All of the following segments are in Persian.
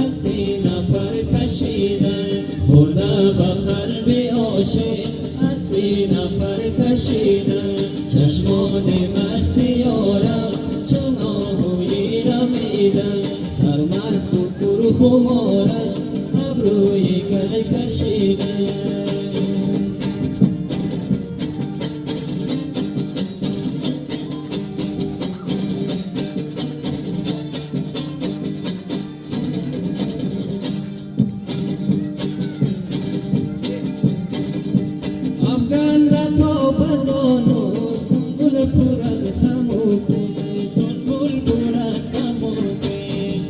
از سینه پر کشیدن خورده به قلب عاشق از سینه پر کشیدن چشمان مست یارم چون آهوی رمیدن سرمست و پرخمار است ابروی کل کشیدن افغان را تو بزانو سنبول پر از خموکی سنبول پر از خموکی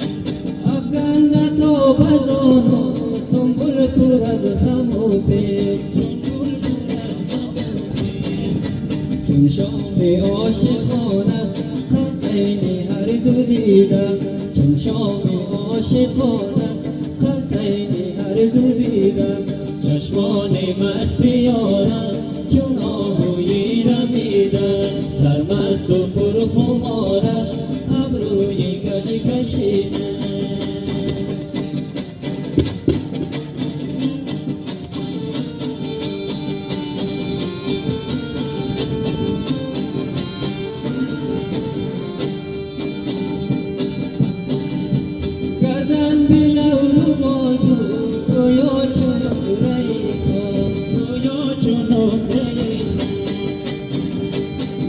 افغان را تو بزانو سنبول پر از خموکی سنبول پر از خموکی چون شام عاشقان است قصین هر دو دیدم چون شام عاشقان است قصین هر دو دیدم چشمان مست یارم چون آهوی رمیدن سرمست و پرخمار است ابروی کل کشیدن گردن بلو رو بازو گویا چون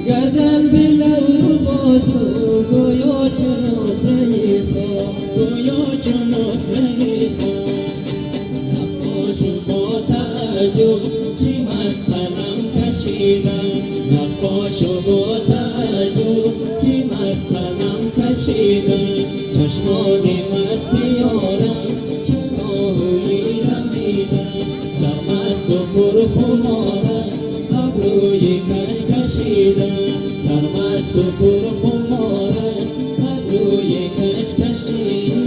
گردن بلو رو بازو گویا چنوت ریخا گویا چنوت ریخا نقاش با تعجب چی مستنم کشیدن نقاش با تعجب چی مستنم کشیدن چشمان مست یارم چون آهوی رمیدن سرمست و پرخمار ابروی کج کشیدن سرمست و پرخمار است ابروی کج کشیدن